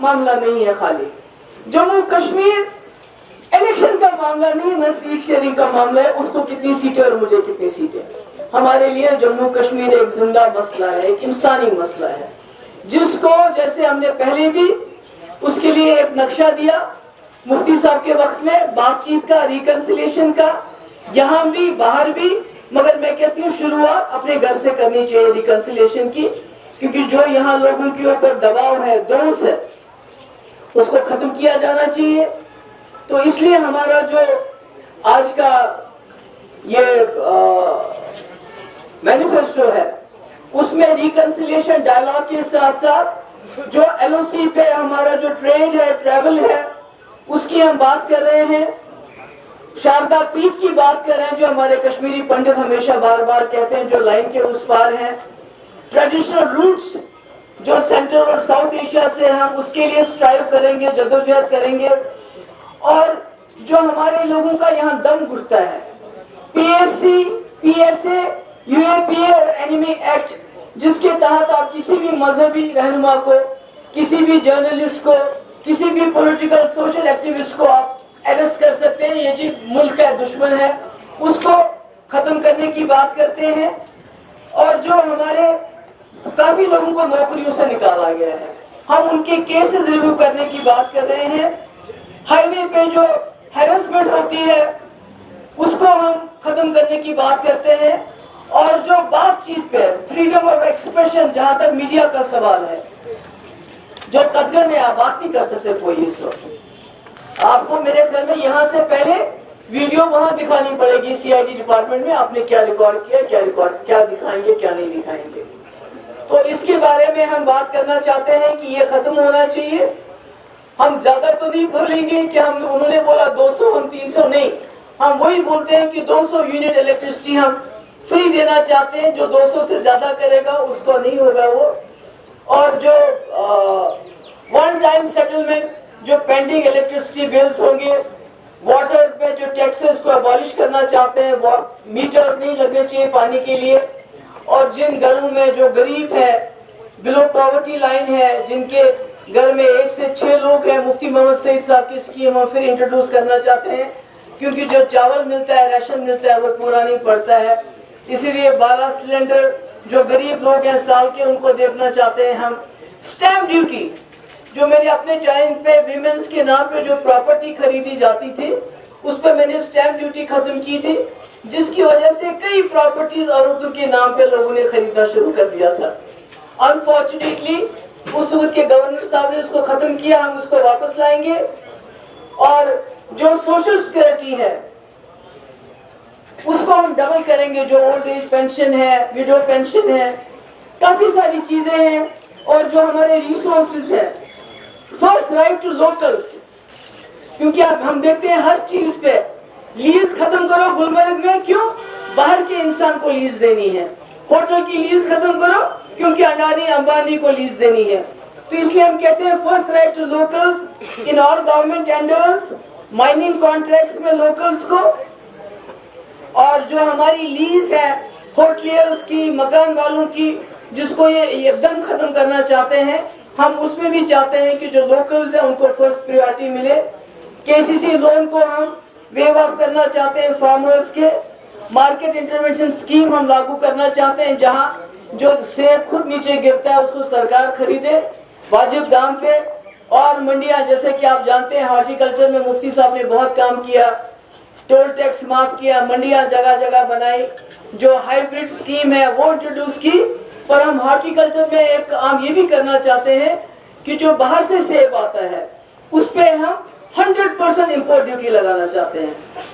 معاملہ نہیں ہے خالی. جموں کشمیر الیکشن کا معاملہ نہیں, نہ سیٹ شیئرنگ کا معاملہ ہے, اس کو کتنی سیٹیں اور مجھے کتنی سیٹیں. ہمارے لیے جموں کشمیر ایک زندہ مسئلہ ہے, ایک انسانی مسئلہ ہے, جس کو جیسے ہم نے پہلے بھی اس کے لیے ایک نقشہ دیا مفتی صاحب کے وقت میں, بات چیت کا, ریکنسیلیشن کا, یہاں بھی باہر بھی, مگر میں کہتی ہوں شروعات اپنے گھر سے کرنی چاہیے ریکنسیلیشن کی, کیونکہ جو یہاں لوگوں کے اوپر دباؤ ہے, دوس ہے, اس کو ختم کیا جانا چاہیے. تو اس لیے ہمارا جو آج کا یہ مینیفیسٹو ہے اس میں ریکنسیلیشن ڈائلاگ کے ساتھ ساتھ جو ایل او سی پہ ہمارا جو ٹریڈ ہے, ٹریول ہے, اس کی ہم بات کر رہے ہیں. شاردا پیٹھ کی بات کر رہے ہیں جو ہمارے کشمیری پنڈت ہمیشہ بار بار کہتے ہیں, جو لائن کے اس پار ہیں. ٹریڈیشنل روٹس جو سینٹرل اور ساؤتھ ایشیا سے ہم اس کے لیے اسٹرائیو کریں گے, جدوجہد کریں گے. اور جو ہمارے لوگوں کا یہاں دم گھٹتا ہے, P S C, P S A, U A P A اور اینیمی ایکٹ, جس کے تحت آپ کسی بھی مذہبی رہنما کو, کسی بھی جرنلسٹ کو, کسی بھی پولیٹیکل سوشل ایکٹیوسٹ کو آپ اریسٹ کر سکتے ہیں. یہ جی ملک کا دشمن ہے, اس کو ختم کرنے کی بات کرتے ہیں. اور جو ہمارے کافی لوگوں کو نوکریوں سے نکالا گیا ہے, ہم ان کے کیسز ریویو کرنے کی بات کر رہے ہیں. ہائی وے پہ جو ہیرسمنٹ ہوتی ہے اس کو ہم ختم کرنے کی بات کرتے ہیں. اور جو بات چیت پہ فریڈم آف ایکسپریشن, جہاں تک میڈیا کا سوال ہے, جو قدغن ہے, آپ بات نہیں کر سکتے کوئی اس وقت. آپ کو میرے خیال میں یہاں سے پہلے ویڈیو وہاں دکھانی پڑے گی سی آئی ڈی ڈپارٹمنٹ میں, آپ نے کیا ریکارڈ کیا, کیا دکھائیں گے, کیا نہیں دکھائیں گے. تو اس کے بارے میں ہم بات کرنا چاہتے ہیں کہ یہ ختم ہونا چاہیے. ہم زیادہ تو نہیں بولیں گے کہ انہوں نے بولا 200, ہم 300 نہیں, ہم وہی بولتے ہیں کہ 200 یونٹ الیکٹرسٹی ہم فری دینا چاہتے ہیں. جو 200 سے زیادہ کرے گا اس کو نہیں ہوگا وہ. اور جو ون ٹائم سیٹلمنٹ, جو پینڈنگ الیکٹرسٹی بلز ہوں گے, واٹر پہ جو ٹیکسز کو ابالش کرنا چاہتے ہیں, میٹرز نہیں لگنے چاہیے پانی کے لیے. اور جن گھروں میں جو غریب ہے, بلو پاورٹی لائن ہے, جن کے گھر میں 1 سے 6 لوگ ہیں, مفتی محمد سعید صاحب کی اسکیم ہم پھر انٹروڈیوس کرنا چاہتے ہیں, کیونکہ جو چاول ملتا ہے, ریشن ملتا ہے, وہ پورا نہیں پڑتا ہے. اسی لیے 12 سلنڈر جو غریب لوگ ہیں سال کے, ان کو دیکھنا چاہتے ہیں ہم. سٹیمپ ڈیوٹی جو میں نے اپنے چائن پہ ویمنس کے نام پہ جو پراپرٹی خریدی جاتی تھی, اس پہ میں نے سٹیمپ ڈیوٹی ختم کی تھی, جس کی وجہ سے کئی پراپرٹیز عورتوں کے نام پہ لوگوں نے خریدنا شروع کر دیا تھا. انفارچونیٹلی اس وقت کے گورنر صاحب نے اس کو ختم کیا, ہم اس کو واپس لائیں گے. اور جو سوشل سیکورٹی ہے اس کو ہم ڈبل کریں گے, جو اولڈ ایج پینشن ہے, ویڈو پینشن ہے, کافی ساری چیزیں ہیں. اور جو ہمارے ریسورسز ہیں, فرسٹ رائٹ ٹو لوکلز, کیونکہ اب ہم دیکھتے ہیں ہر چیز پہ لیز ختم کرو. گلمرگ میں کیوں؟ باہر کے انسان کو لیز دینی ہے. ہوٹل کی لیز ختم کرو کیونکہ اڈانی امبانی کو لیز دینی ہے. تو اس لیے ہم کہتے ہیں first right to locals in all government tenders, mining contracts میں لوکلز کو. اور جو ہماری لیز ہے ہوٹلیئرز کی, مکان والوں کی, جس کو یہ ایک دم ختم کرنا چاہتے ہیں, ہم اس میں بھی چاہتے ہیں کہ جو لوکلز ہیں ان کو فرسٹ پریورٹی ملے. کے سی سی لون کو ہم ویو آف کرنا چاہتے ہیں فارمرز کے. مارکیٹ انٹرونشن سکیم ہم لاگو کرنا چاہتے ہیں, جہاں جو سیب خود نیچے گرتا ہے اس کو سرکار خریدے واجب دام پہ. اور منڈیاں, جیسے کہ آپ جانتے ہیں ہارٹی کلچر میں مفتی صاحب نے بہت کام کیا, ٹول ٹیکس معاف کیا, منڈیاں جگہ جگہ بنائی, جو ہائیبریڈ سکیم ہے وہ انٹروڈیوس کی. اور ہم ہارٹی کلچر میں ایک کام یہ بھی کرنا چاہتے ہیں کہ جو باہر سے سیب آتا ہے اس پہ ہم 100% امپورٹ ڈیوٹی لگانا چاہتے ہیں,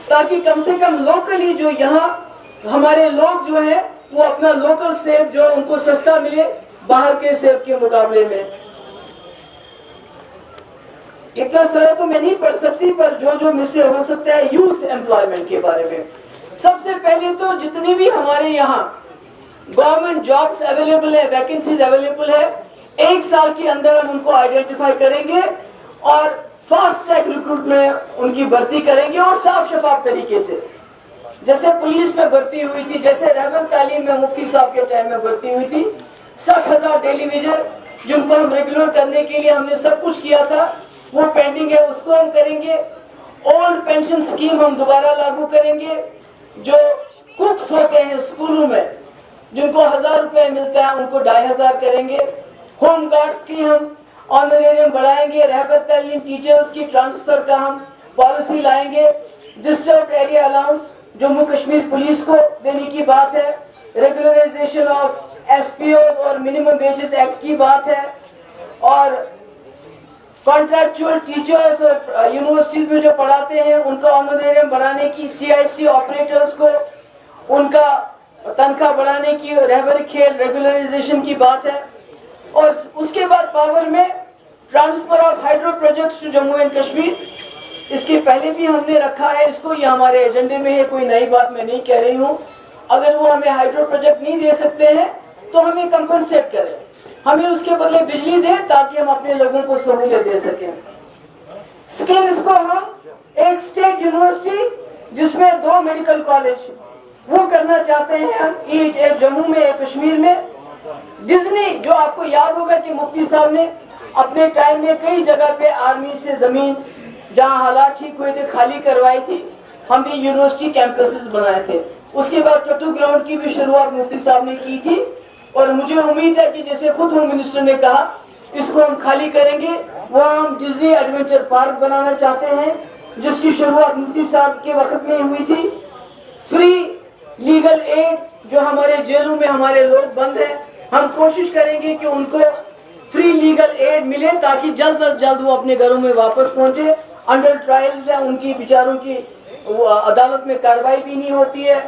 تاکہ کم سے کم لوکلی جو یہاں ہمارے لوگ جو ہیں وہ اپنا لوکل سیب جو ان کو سستا ملے باہر کے سیب کے مقابلے میں. اتنا سارا تو میں نہیں پڑھ سکتی, پر جو مجھ سے ہو سکتا ہے. یوتھ امپلائمنٹ کے بارے میں سب سے پہلے تو جتنی بھی ہمارے یہاں گورنمنٹ جابس اویلیبل ہے, ویکنسیز اویلیبل ہے, 1 سال کے اندر ہم ان کو آئیڈینٹیفائی کریں گے اور فاسٹ ٹریک ریکروٹ میں ان کی بھرتی کریں گے. اور صاف شفاف طریقے سے, جیسے پولیس میں بھرتی ہوئی تھی, جیسے رہبر تعلیم میں مفتی صاحب کے ٹائم میں بھرتی ہوئی تھی. 60,000 ٹیلی ویژن جن کو ہم ریگولر کرنے کے لیے ہم نے سب کچھ کیا تھا وہ پینڈنگ ہے، اس کو ہم کریں گے۔ اولڈ پینشن اسکیم ہم دوبارہ لاگو کریں گے۔ جو ککس ہوتے ہیں اسکولوں میں جن کو 1000 روپے ملتا ہے ان کو 2500 کریں گے۔ ہوم گارڈز کی ہم آنریریم بڑھائیں گے۔ رہبر تعلیم ٹیچرز کی ٹرانسفر کا ہم پالیسی لائیں گے۔ Disturbed area allowance Jammu Kashmir police کو دینے کی بات ہے۔ Regularisation of S P Os اور منیمم ویجز ایکٹ کی بات ہے۔ اور کانٹریکچوئل ٹیچرز اور یونیورسٹیز میں جو پڑھاتے ہیں ان کا آنریریم بڑھانے کی، سی آئی سی آپریٹرز کو ان کا تنخواہ بڑھانے کی، رہبر کھیل ریگولرائزیشن کی بات ہے۔ اور اس کے بعد پاور میں transfer of hydro projects to Jammu and Kashmir, اس کے پہلے بھی ہم نے رکھا ہے اس کو، یہ ہمارے ایجنڈے میں ہے، کوئی نئی بات میں نہیں کہہ رہی ہوں۔ اگر وہ ہمیں ہائیڈرو پروجیکٹ نہیں دے سکتے ہیں تو ہمیں کمپنسیٹ کریں، ہمیں اس کے بدلے بجلی دیں تاکہ ہم اپنے لوگوں کو سہولت دے سکیں۔ اسکلز کو ہم ایک اسٹیٹ یونیورسٹی جس میں 2 میڈیکل کالج وہ کرنا چاہتے ہیں ہم، ایک جموں میں ایک کشمیر میں۔ ڈزنی جو آپ کو یاد ہوگا کہ مفتی صاحب نے اپنے ٹائم میں کئی جگہ پہ آرمی سے زمین جہاں حالات ٹھیک ہوئے تھے خالی کروائی تھی، ہم نے یونیورسٹی کیمپسز بنائے تھے۔ اس کے بعد ٹٹو گراؤنڈ کی بھی شروعات مفتی صاحب نے کی تھی، اور مجھے امید ہے کہ جیسے خود ہوم منسٹر نے کہا اس کو ہم خالی کریں گے۔ وہاں ہم ڈزنی ایڈونچر پارک بنانا چاہتے ہیں جس کی شروعات مفتی صاحب کے وقت میں ہوئی تھی۔ فری لیگل ایڈ جو ہمارے جیلوں میں ہمارے لوگ بند ہیں، ہم کوشش کریں گے کہ ان کو فری لیگل ایڈ ملے تاکہ جلد از جلد وہ اپنے گھروں میں واپس پہنچے۔ انڈر ٹرائلز ہیں، ان کی بیچاروں کی عدالت میں کارروائی بھی نہیں ہوتی ہے۔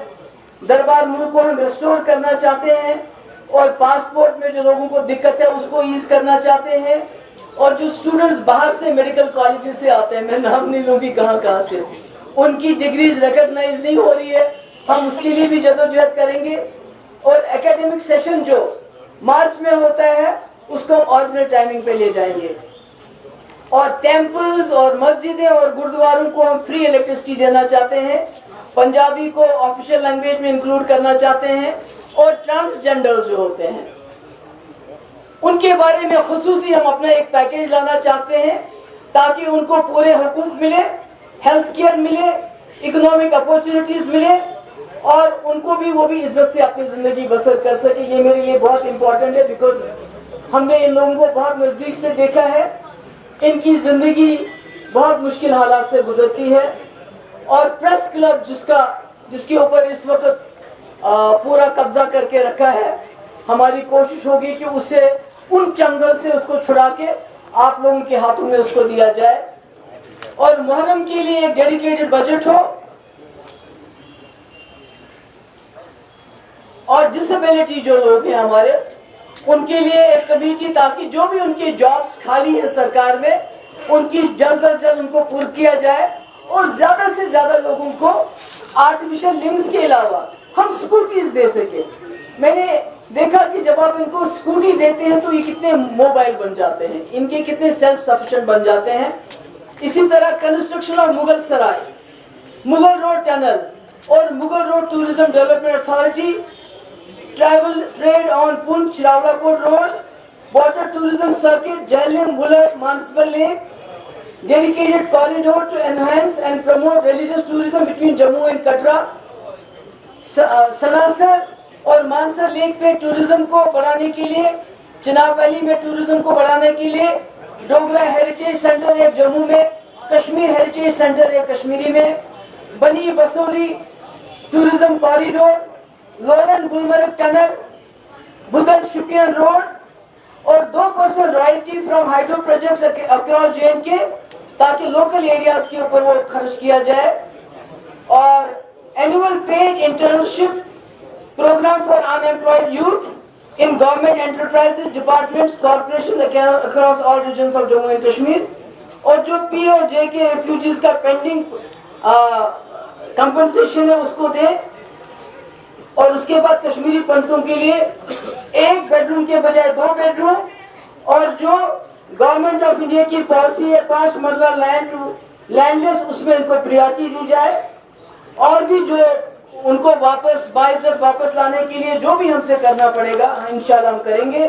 دربار ملک کو ہم ریسٹور کرنا چاہتے ہیں، اور پاسپورٹ میں جو لوگوں کو دقت ہے اس کو ایز کرنا چاہتے ہیں۔ اور جو اسٹوڈنٹس باہر سے میڈیکل کالجز سے آتے ہیں، میں نام نہیں لوں گی کہاں سے، ان کی ڈگریز ریکگنائز نہیں ہو رہی ہے، ہم اس کے لیے بھی جدوجہد کریں گے۔ اور اکیڈمک سیشن جو مارچ میں ہوتا ہے اس کو ہم آرڈنری ٹائمنگ پہ لے جائیں گے۔ اور ٹیمپلز اور مسجدیں اور گردواروں کو ہم فری الیکٹرسٹی دینا چاہتے ہیں، پنجابی کو آفیشیل لینگویج میں انکلوڈ کرنا چاہتے ہیں۔ اور ٹرانسجینڈرز جو ہوتے ہیں ان کے بارے میں خصوصی ہم اپنا ایک پیکیج لانا چاہتے ہیں تاکہ ان کو پورے حقوق ملے، ہیلتھ کیئر ملے، اکنامک اپورچونیٹیز ملے، اور ان کو بھی وہ بھی عزت سے اپنی زندگی بسر کر سکے۔ یہ میرے لیے بہت امپورٹنٹ ہے بیکاز ہم نے ان لوگوں کو بہت نزدیک سے دیکھا ہے، ان کی زندگی بہت مشکل حالات سے گزرتی ہے۔ اور پریس کلب جس کے اوپر اس وقت پورا قبضہ کر کے رکھا ہے، ہماری کوشش ہوگی کہ اسے ان چنگل سے اس کو چھڑا کے آپ لوگوں کے ہاتھوں میں اس کو دیا جائے۔ اور محرم کے لیے ایک ڈیڈیکیٹڈ بجٹ ہو، اور ڈسیبلٹی جو لوگ ہیں ہمارے ان کے لیے ایک کمیٹی، تاکہ جو بھی ان کے جابز خالی ہیں سرکار میں ان کی جلد از جلد ان کو پر کیا جائے، اور زیادہ سے زیادہ لوگوں کو آرٹیفیشل لمز کے علاوہ ہم سکوٹیز دے سکیں۔ میں نے دیکھا کہ جب آپ ان کو سکوٹی دیتے ہیں تو یہ کتنے موبائل بن جاتے ہیں، ان کے کتنے سیلف سفیشینٹ بن جاتے ہیں۔ اسی طرح construction of Mughal Sarai, Mughal road tunnel اور Mughal road tourism development authority, travel trade on Poonch Rawalakot road, water tourism circuit Jhelum Wular Mansbal lake, dedicated corridor to enhance and promote religious tourism between Jammu and Katra, Sanasar اور مانسر لیک پہ ٹورزم کو بڑھانے کے لیے، چناب ویلی میں ٹورزم کو بڑھانے کے لیے ڈوگرا ہیریٹیج سینٹر ایک جموں میں، کشمیر ہیریٹیج سینٹر ایک کشمیری میں، Bani Basohli tourism corridor, Loran Gulmarg tunnel, بدر شپین روڈ، اور 2% royalty from hydro projects across JNK تاکہ لوکل ایریاز کے اوپر وہ خرچ کیا جائے۔ اور annual paid internship program for unemployed youth in government enterprises, departments, corporations across all regions of Jammu and Kashmir. اور جو P اور J کے ریفیوجیز کا پینڈنگ کمپنسیشن ہے اس کو دے۔ اور اس کے بعد کشمیری پنتوں کے لیے 1 بیڈروم کے بجائے 2 بیڈروم، اور جو گورنمنٹ آف انڈیا کی پالیسی ہے 5 مرلہ لینڈ ٹو لینڈ لیس، اس میں ان کو پریارٹی دی جائے۔ اور بھی جو ان کو واپس باعزت واپس لانے کے لیے جو بھی ہم سے کرنا پڑے گا انشاءاللہ ہم کریں گے۔